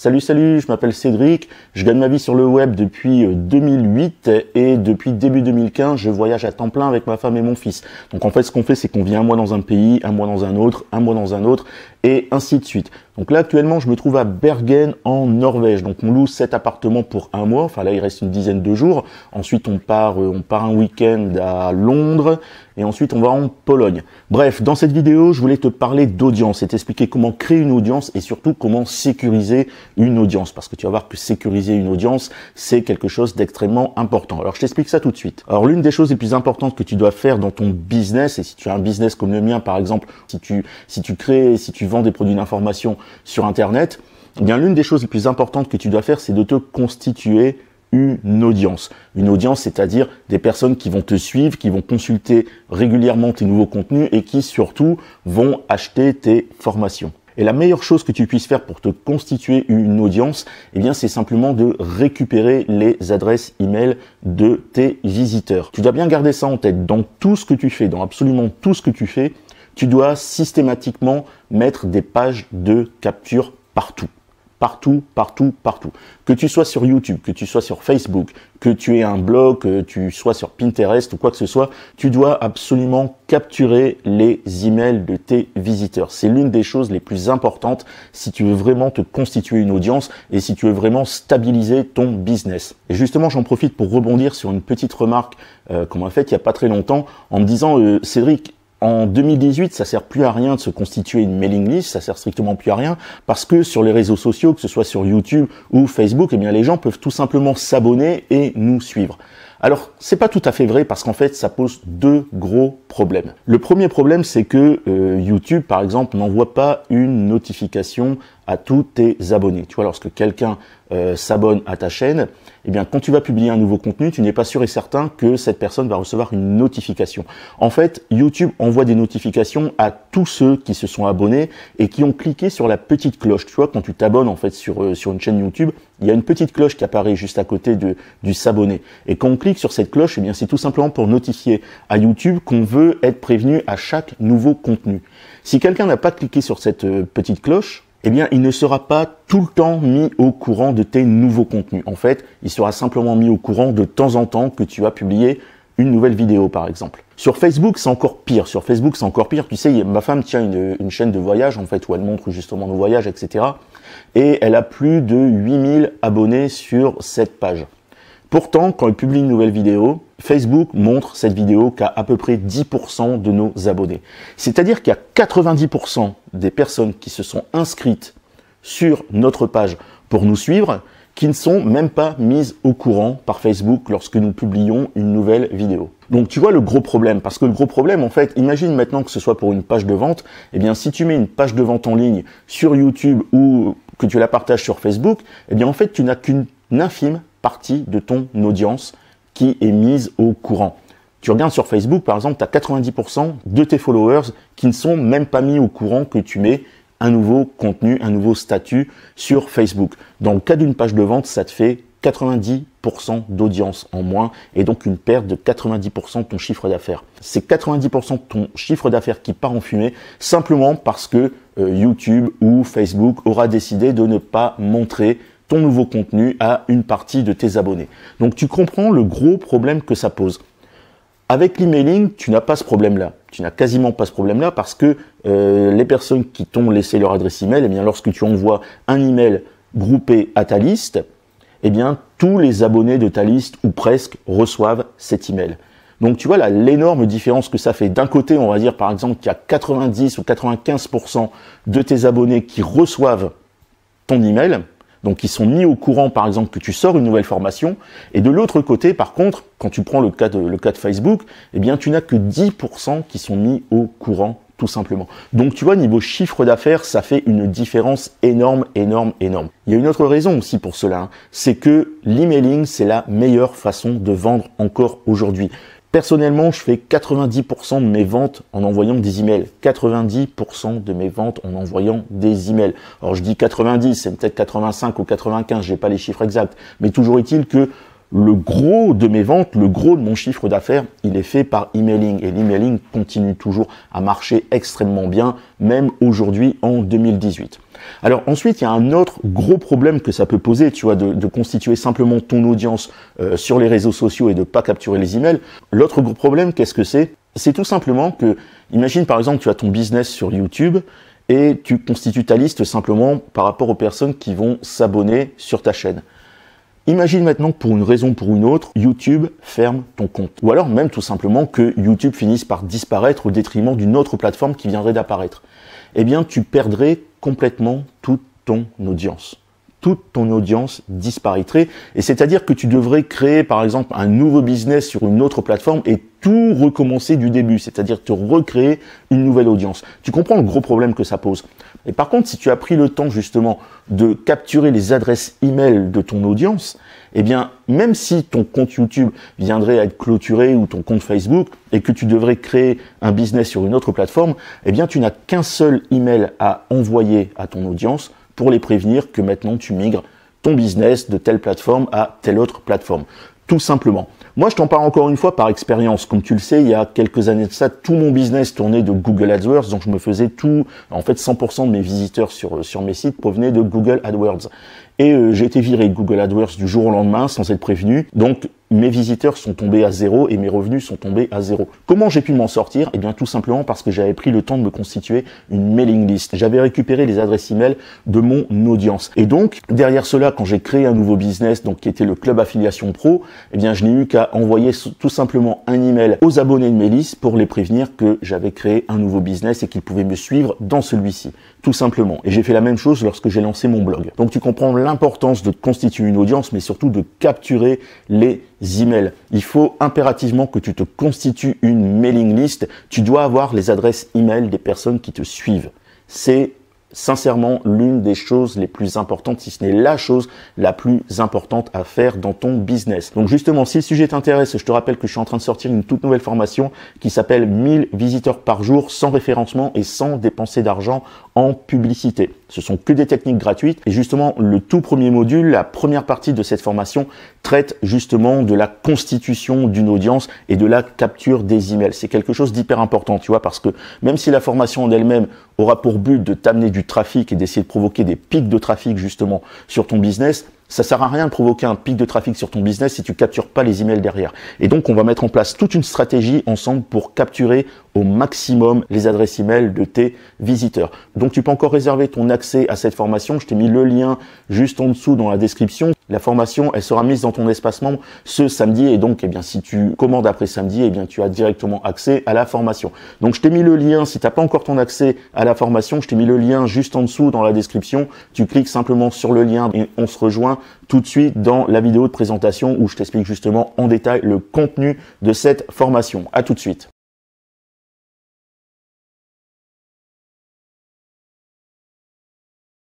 Salut, je m'appelle Cédric, je gagne ma vie sur le web depuis 2008 et depuis début 2015, je voyage à temps plein avec ma femme et mon fils. Donc en fait, ce qu'on fait, c'est qu'on vit un mois dans un pays, un mois dans un autre, un mois dans un autre et ainsi de suite. Donc là, actuellement, je me trouve à Bergen en Norvège. Donc on loue 7 appartements pour un mois, enfin là, il reste une dizaine de jours. Ensuite, on part un week-end à Londres et ensuite, on va en Pologne. Bref, dans cette vidéo, je voulais te parler d'audience et t'expliquer comment créer une audience et surtout comment sécuriser une audience. Parce que tu vas voir que sécuriser une audience, c'est quelque chose d'extrêmement important. Alors, je t'explique ça tout de suite. Alors, l'une des choses les plus importantes que tu dois faire dans ton business, et si tu as un business comme le mien, par exemple, si tu vends des produits d'information sur Internet, eh bien, l'une des choses les plus importantes que tu dois faire, c'est de te constituer une audience. Une audience, c'est-à-dire des personnes qui vont te suivre, qui vont consulter régulièrement tes nouveaux contenus et qui surtout vont acheter tes formations. Et la meilleure chose que tu puisses faire pour te constituer une audience, eh bien, c'est simplement de récupérer les adresses email de tes visiteurs. Tu dois bien garder ça en tête. Dans tout ce que tu fais, dans absolument tout ce que tu fais, tu dois systématiquement mettre des pages de capture partout. Partout. Que tu sois sur YouTube, que tu sois sur Facebook, que tu aies un blog, que tu sois sur Pinterest ou quoi que ce soit, tu dois absolument capturer les emails de tes visiteurs. C'est l'une des choses les plus importantes si tu veux vraiment te constituer une audience et si tu veux vraiment stabiliser ton business. Et justement, j'en profite pour rebondir sur une petite remarque qu'on m'a faite il n'y a pas très longtemps en me disant Cédric, en 2018, ça sert plus à rien de se constituer une mailing list, ça sert strictement plus à rien parce que sur les réseaux sociaux, que ce soit sur YouTube ou Facebook, eh bien les gens peuvent tout simplement s'abonner et nous suivre. Alors, c'est pas tout à fait vrai parce qu'en fait, ça pose deux gros problèmes. Le premier problème, c'est que YouTube, par exemple, n'envoie pas une notification à tous tes abonnés. Tu vois, lorsque quelqu'un s'abonne à ta chaîne, eh bien, quand tu vas publier un nouveau contenu, tu n'es pas sûr et certain que cette personne va recevoir une notification. En fait, YouTube envoie des notifications à tous ceux qui se sont abonnés et qui ont cliqué sur la petite cloche. Tu vois, quand tu t'abonnes en fait sur une chaîne YouTube, il y a une petite cloche qui apparaît juste à côté du s'abonner. Et quand on clique sur cette cloche, eh bien, c'est tout simplement pour notifier à YouTube qu'on veut être prévenu à chaque nouveau contenu. Si quelqu'un n'a pas cliqué sur cette petite cloche, eh bien, il ne sera pas tout le temps mis au courant de tes nouveaux contenus. En fait, il sera simplement mis au courant de temps en temps que tu as publié une nouvelle vidéo, par exemple. Sur Facebook, c'est encore pire. Tu sais, ma femme tient une chaîne de voyage, en fait, où elle montre justement nos voyages, etc. Et elle a plus de 8000 abonnés sur cette page. Pourtant, quand elle publie une nouvelle vidéo, Facebook montre cette vidéo qu'à peu près 10% de nos abonnés. C'est-à-dire qu'il y a 90% des personnes qui se sont inscrites sur notre page pour nous suivre, qui ne sont même pas mises au courant par Facebook lorsque nous publions une nouvelle vidéo. Donc tu vois le gros problème, parce que le gros problème, en fait, imagine maintenant que ce soit pour une page de vente, eh bien si tu mets une page de vente en ligne sur YouTube ou que tu la partages sur Facebook, eh bien en fait tu n'as qu'une infime partie de ton audience qui est mise au courant. Tu regardes sur Facebook, par exemple, tu as 90% de tes followers qui ne sont même pas mis au courant que tu mets un nouveau contenu, un nouveau statut sur Facebook. Dans le cas d'une page de vente, ça te fait 90% d'audience en moins et donc une perte de 90% de ton chiffre d'affaires. C'est 90% de ton chiffre d'affaires qui part en fumée simplement parce que YouTube ou Facebook aura décidé de ne pas montrer ton nouveau contenu à une partie de tes abonnés. Donc tu comprends le gros problème que ça pose. Avec l'emailing, tu n'as pas ce problème-là. Tu n'as quasiment pas ce problème-là parce que les personnes qui t'ont laissé leur adresse email, eh bien lorsque tu envoies un email groupé à ta liste, eh bien tous les abonnés de ta liste ou presque reçoivent cet email. Donc tu vois là l'énorme différence que ça fait. D'un côté, on va dire par exemple qu'il y a 90 ou 95% de tes abonnés qui reçoivent ton email, donc qui sont mis au courant par exemple que tu sors une nouvelle formation, et de l'autre côté par contre, quand tu prends le cas de Facebook, eh bien tu n'as que 10% qui sont mis au courant tout simplement. Donc tu vois, niveau chiffre d'affaires, ça fait une différence énorme. Il y a une autre raison aussi pour cela, c'est que l'emailing, c'est la meilleure façon de vendre encore aujourd'hui. Personnellement, je fais 90% de mes ventes en envoyant des emails. 90% de mes ventes en envoyant des emails. Alors je dis 90, c'est peut-être 85 ou 95, j'ai pas les chiffres exacts. Mais toujours est-il que le gros de mes ventes, le gros de mon chiffre d'affaires, il est fait par emailing. Et l'emailing continue toujours à marcher extrêmement bien, même aujourd'hui en 2018. Alors ensuite, il y a un autre gros problème que ça peut poser, tu vois, de constituer simplement ton audience sur les réseaux sociaux et de pas capturer les emails. L'autre gros problème, qu'est-ce que c'est? C'est tout simplement que, imagine par exemple, tu as ton business sur YouTube et tu constitues ta liste simplement par rapport aux personnes qui vont s'abonner sur ta chaîne. Imagine maintenant que pour une raison ou pour une autre, YouTube ferme ton compte. Ou alors même tout simplement que YouTube finisse par disparaître au détriment d'une autre plateforme qui viendrait d'apparaître. Eh bien, tu perdrais complètement toute ton audience. Toute ton audience disparaîtrait. Et c'est-à-dire que tu devrais créer, par exemple, un nouveau business sur une autre plateforme et tout recommencer du début. C'est-à-dire te recréer une nouvelle audience. Tu comprends le gros problème que ça pose. Et par contre, si tu as pris le temps, justement, de capturer les adresses email de ton audience, eh bien, même si ton compte YouTube viendrait à être clôturé ou ton compte Facebook et que tu devrais créer un business sur une autre plateforme, eh bien, tu n'as qu'un seul email à envoyer à ton audience pour les prévenir que maintenant tu migres ton business de telle plateforme à telle autre plateforme. Tout simplement. Moi, je t'en parle encore une fois par expérience. Comme tu le sais, il y a quelques années de ça, tout mon business tournait de Google AdWords. Donc, je me faisais tout, en fait, 100% de mes visiteurs sur mes sites provenaient de Google AdWords. Et j'ai été viré de Google AdWords du jour au lendemain sans être prévenu. Donc, mes visiteurs sont tombés à zéro et mes revenus sont tombés à zéro. Comment j'ai pu m'en sortir? Eh bien, tout simplement parce que j'avais pris le temps de me constituer une mailing list. J'avais récupéré les adresses email de mon audience. Et donc, derrière cela, quand j'ai créé un nouveau business, donc qui était le Club Affiliation Pro, eh bien, je n'ai eu qu'à envoyer tout simplement un email aux abonnés de mes listes pour les prévenir que j'avais créé un nouveau business et qu'ils pouvaient me suivre dans celui-ci. Tout simplement. Et j'ai fait la même chose lorsque j'ai lancé mon blog. Donc, tu comprends l'importance de constituer une audience, mais surtout de capturer les emails. Il faut impérativement que tu te constitues une mailing list. Tu dois avoir les adresses email des personnes qui te suivent. C'est sincèrement l'une des choses les plus importantes, si ce n'est la chose la plus importante à faire dans ton business. Donc justement, si le sujet t'intéresse, je te rappelle que je suis en train de sortir une toute nouvelle formation qui s'appelle 1000 visiteurs par jour sans référencement et sans dépenser d'argent en publicité. Ce sont que des techniques gratuites et justement le tout premier module, la première partie de cette formation traite justement de la constitution d'une audience et de la capture des emails. C'est quelque chose d'hyper important, tu vois, parce que même si la formation en elle-même aura pour but de t'amener du trafic et d'essayer de provoquer des pics de trafic justement sur ton business, ça sert à rien de provoquer un pic de trafic sur ton business si tu captures pas les emails derrière. Et donc, on va mettre en place toute une stratégie ensemble pour capturer au maximum les adresses email de tes visiteurs. Donc, tu peux encore réserver ton accès à cette formation. Je t'ai mis le lien juste en dessous dans la description. La formation, elle sera mise dans ton espace membre ce samedi. Et donc, eh bien, si tu commandes après samedi, eh bien, tu as directement accès à la formation. Donc, je t'ai mis le lien. Si tu n'as pas encore ton accès à la formation, je t'ai mis le lien juste en dessous dans la description. Tu cliques simplement sur le lien et on se rejoint tout de suite dans la vidéo de présentation où je t'explique justement en détail le contenu de cette formation. À tout de suite.